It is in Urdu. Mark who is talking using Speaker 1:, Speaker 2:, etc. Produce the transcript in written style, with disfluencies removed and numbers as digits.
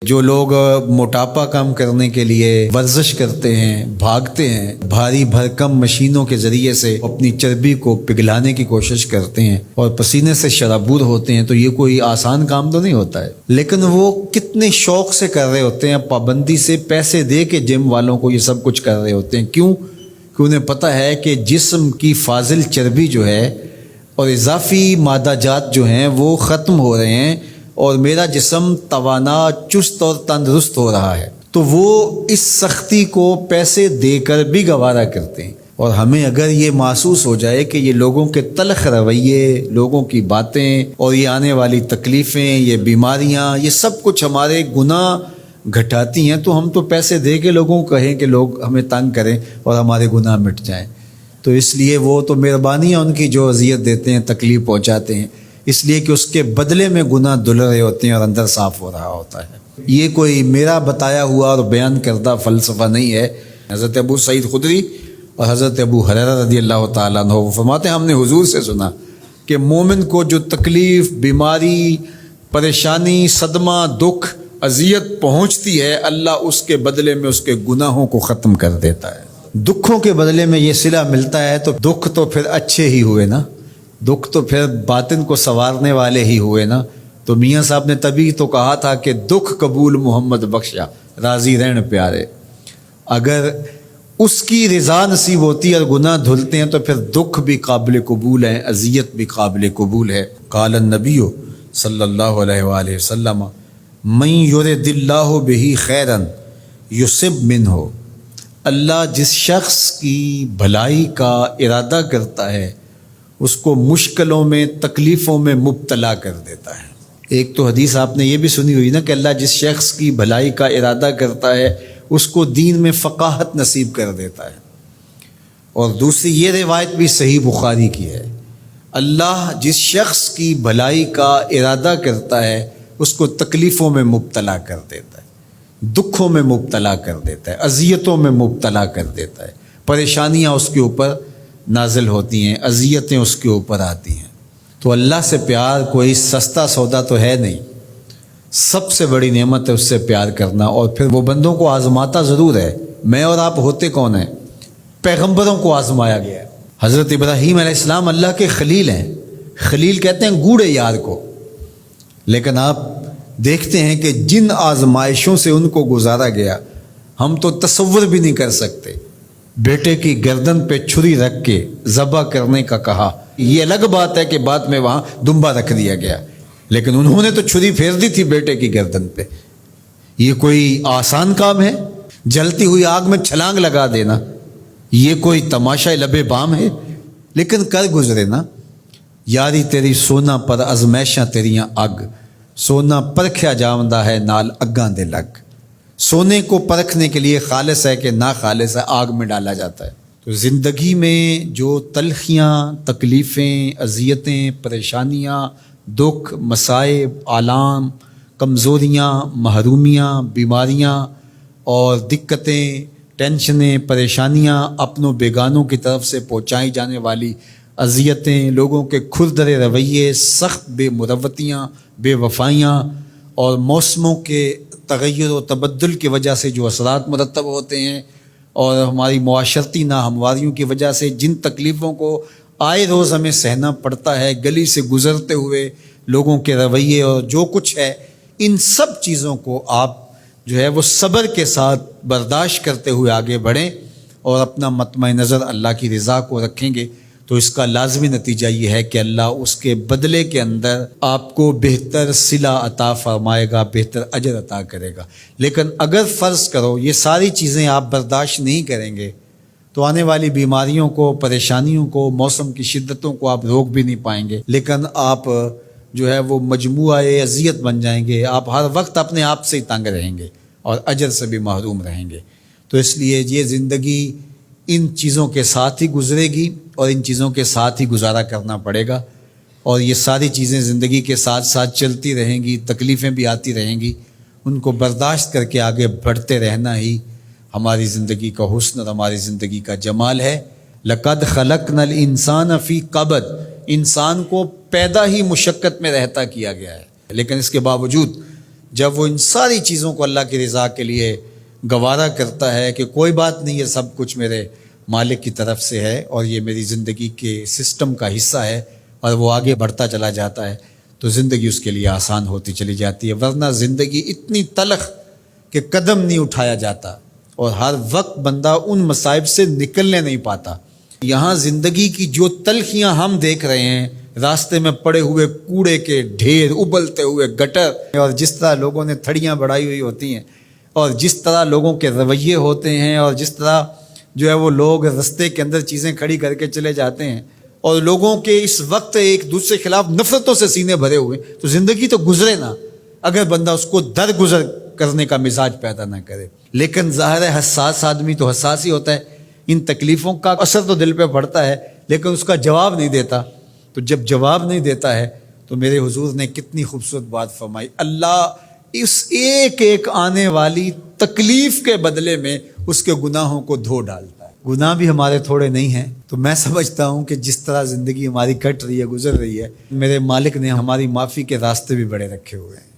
Speaker 1: جو لوگ موٹاپا کم کرنے کے لیے ورزش کرتے ہیں، بھاگتے ہیں، بھاری بھرکم مشینوں کے ذریعے سے اپنی چربی کو پگھلانے کی کوشش کرتے ہیں اور پسینے سے شرابور ہوتے ہیں، تو یہ کوئی آسان کام تو نہیں ہوتا ہے، لیکن وہ کتنے شوق سے کر رہے ہوتے ہیں، پابندی سے پیسے دے کے جم والوں کو یہ سب کچھ کر رہے ہوتے ہیں۔ کیوں؟ کہ انہیں پتہ ہے کہ جسم کی فاضل چربی جو ہے اور اضافی مادہ جات جو ہیں وہ ختم ہو رہے ہیں اور میرا جسم توانا، چست اور تندرست ہو رہا ہے، تو وہ اس سختی کو پیسے دے کر بھی گوارا کرتے ہیں۔ اور ہمیں اگر یہ محسوس ہو جائے کہ یہ لوگوں کے تلخ رویے، لوگوں کی باتیں اور یہ آنے والی تکلیفیں، یہ بیماریاں، یہ سب کچھ ہمارے گناہ گھٹاتی ہیں، تو ہم تو پیسے دے کے لوگوں کو کہیں کہ لوگ ہمیں تنگ کریں اور ہمارے گناہ مٹ جائیں۔ تو اس لیے وہ تو مہربانی ہے ان کی جو اذیت دیتے ہیں، تکلیف پہنچاتے ہیں، اس لیے کہ اس کے بدلے میں گناہ دھل رہے ہوتے ہیں اور اندر صاف ہو رہا ہوتا ہے۔ یہ کوئی میرا بتایا ہوا اور بیان کردہ فلسفہ نہیں ہے۔ حضرت ابو سعید خدری اور حضرت ابو ہریرہ رضی اللہ تعالیٰ عنہ وہ فرماتے ہیں ہم نے حضور سے سنا کہ مومن کو جو تکلیف، بیماری، پریشانی، صدمہ، دکھ، اذیت پہنچتی ہے، اللہ اس کے بدلے میں اس کے گناہوں کو ختم کر دیتا ہے۔ دکھوں کے بدلے میں یہ صلہ ملتا ہے تو دکھ تو پھر اچھے ہی ہوئے نا، دکھ تو پھر باطن کو سنوارنے والے ہی ہوئے نا۔ تو میاں صاحب نے تبھی تو کہا تھا کہ دکھ قبول محمد بخشا، راضی رہن پیارے۔ اگر اس کی رضا نصیب ہوتی ہے اور گناہ دھلتے ہیں تو پھر دکھ بھی قابل قبول ہے، اذیت بھی قابل قبول ہے۔ قال النبی صلی اللہ علیہ وآلہ وسلم من یرد اللہ بہ خیرا یصب منہ، اللہ جس شخص کی بھلائی کا ارادہ کرتا ہے اس کو مشکلوں میں، تکلیفوں میں مبتلا کر دیتا ہے۔ ایک تو حدیث آپ نے یہ بھی سنی ہوئی نا کہ اللہ جس شخص کی بھلائی کا ارادہ کرتا ہے اس کو دین میں فقاہت نصیب کر دیتا ہے۔ اور دوسری یہ روایت بھی صحیح بخاری کی ہے، اللہ جس شخص کی بھلائی کا ارادہ کرتا ہے اس کو تکلیفوں میں مبتلا کر دیتا ہے، دکھوں میں مبتلا کر دیتا ہے، اذیتوں میں مبتلا کر دیتا ہے، پریشانیاں اس کے اوپر نازل ہوتی ہیں، اذیتیں اس کے اوپر آتی ہیں۔ تو اللہ سے پیار کوئی سستا سودا تو ہے نہیں، سب سے بڑی نعمت ہے اس سے پیار کرنا۔ اور پھر وہ بندوں کو آزماتا ضرور ہے۔ میں اور آپ ہوتے کون ہیں؟ پیغمبروں کو آزمایا گیا ہے۔ حضرت ابراہیم علیہ السلام اللہ کے خلیل ہیں، خلیل کہتے ہیں گوڑے یار کو، لیکن آپ دیکھتے ہیں کہ جن آزمائشوں سے ان کو گزارا گیا ہم تو تصور بھی نہیں کر سکتے۔ بیٹے کی گردن پہ چھری رکھ کے ذبح کرنے کا کہا، یہ الگ بات ہے کہ بعد میں وہاں دمبا رکھ دیا گیا، لیکن انہوں نے تو چھری پھیر دی تھی بیٹے کی گردن پہ۔ یہ کوئی آسان کام ہے؟ جلتی ہوئی آگ میں چھلانگ لگا دینا یہ کوئی تماشا لب بام ہے؟ لیکن کر گزرے نا۔ یاری تیری سونا پر ازمیشاں تیریاں اگ، سونا پرکھیا جاوندا ہے نال اگاں دے لگ۔ سونے کو پرکھنے کے لیے خالص ہے کہ نا خالص ہے، آگ میں ڈالا جاتا ہے۔ تو زندگی میں جو تلخیاں، تکلیفیں، اذیتیں، پریشانیاں، دکھ، مصائب، آلام، کمزوریاں، محرومیاں، بیماریاں اور دقتیں، ٹینشنیں، پریشانیاں، اپنوں بیگانوں کی طرف سے پہنچائی جانے والی اذیتیں، لوگوں کے کھردرے رویے، سخت بے مروتیاں، بے وفائیاں اور موسموں کے تغیر و تبدل کی وجہ سے جو اثرات مرتب ہوتے ہیں اور ہماری معاشرتی ناہمواریوں کی وجہ سے جن تکلیفوں کو آئے روز ہمیں سہنا پڑتا ہے، گلی سے گزرتے ہوئے لوگوں کے رویے اور جو کچھ ہے، ان سب چیزوں کو آپ جو ہے وہ صبر کے ساتھ برداشت کرتے ہوئے آگے بڑھیں اور اپنا مطمع نظر اللہ کی رضا کو رکھیں گے تو اس کا لازمی نتیجہ یہ ہے کہ اللہ اس کے بدلے کے اندر آپ کو بہتر صلہ عطا فرمائے گا، بہتر اجر عطا کرے گا۔ لیکن اگر فرض کرو یہ ساری چیزیں آپ برداشت نہیں کریں گے تو آنے والی بیماریوں کو، پریشانیوں کو، موسم کی شدتوں کو آپ روک بھی نہیں پائیں گے، لیکن آپ جو ہے وہ مجموعہ اذیت بن جائیں گے، آپ ہر وقت اپنے آپ سے ہی تنگ رہیں گے اور اجر سے بھی محروم رہیں گے۔ تو اس لیے یہ زندگی ان چیزوں کے ساتھ ہی گزرے گی اور ان چیزوں کے ساتھ ہی گزارا کرنا پڑے گا، اور یہ ساری چیزیں زندگی کے ساتھ ساتھ چلتی رہیں گی، تکلیفیں بھی آتی رہیں گی، ان کو برداشت کر کے آگے بڑھتے رہنا ہی ہماری زندگی کا حسن اور ہماری زندگی کا جمال ہے۔ لَقَدْ خَلَقْنَا الْإِنسَانَ فِي قَبْضٍ، انسان کو پیدا ہی مشقت میں رہتا کیا گیا ہے، لیکن اس کے باوجود جب وہ ان ساری چیزوں کو اللہ کی رضا کے لیے گوارا کرتا ہے کہ کوئی بات نہیں، یہ سب کچھ میرے مالک کی طرف سے ہے اور یہ میری زندگی کے سسٹم کا حصہ ہے، اور وہ آگے بڑھتا چلا جاتا ہے، تو زندگی اس کے لیے آسان ہوتی چلی جاتی ہے۔ ورنہ زندگی اتنی تلخ کہ قدم نہیں اٹھایا جاتا، اور ہر وقت بندہ ان مصائب سے نکلنے نہیں پاتا۔ یہاں زندگی کی جو تلخیاں ہم دیکھ رہے ہیں، راستے میں پڑے ہوئے کوڑے کے ڈھیر، ابلتے ہوئے گٹر، اور جس طرح لوگوں نے تھڑیاں بڑھائی ہوئی ہوتی ہیں، اور جس طرح لوگوں کے رویے ہوتے ہیں، اور جس طرح جو ہے وہ لوگ رستے کے اندر چیزیں کھڑی کر کے چلے جاتے ہیں، اور لوگوں کے اس وقت ایک دوسرے کے خلاف نفرتوں سے سینے بھرے ہوئے، تو زندگی تو گزرے نا اگر بندہ اس کو درگزر کرنے کا مزاج پیدا نہ کرے۔ لیکن ظاہر ہے حساس آدمی تو حساس ہی ہوتا ہے، ان تکلیفوں کا اثر تو دل پہ پڑتا ہے، لیکن اس کا جواب نہیں دیتا۔ تو جب جواب نہیں دیتا ہے تو میرے حضور نے کتنی خوبصورت بات فرمائی، اللہ اس ایک ایک آنے والی تکلیف کے بدلے میں اس کے گناہوں کو دھو ڈالتا ہے۔ گناہ بھی ہمارے تھوڑے نہیں ہیں، تو میں سمجھتا ہوں کہ جس طرح زندگی ہماری کٹ رہی ہے، گزر رہی ہے، میرے مالک نے ہماری معافی کے راستے بھی بڑے رکھے ہوئے ہیں۔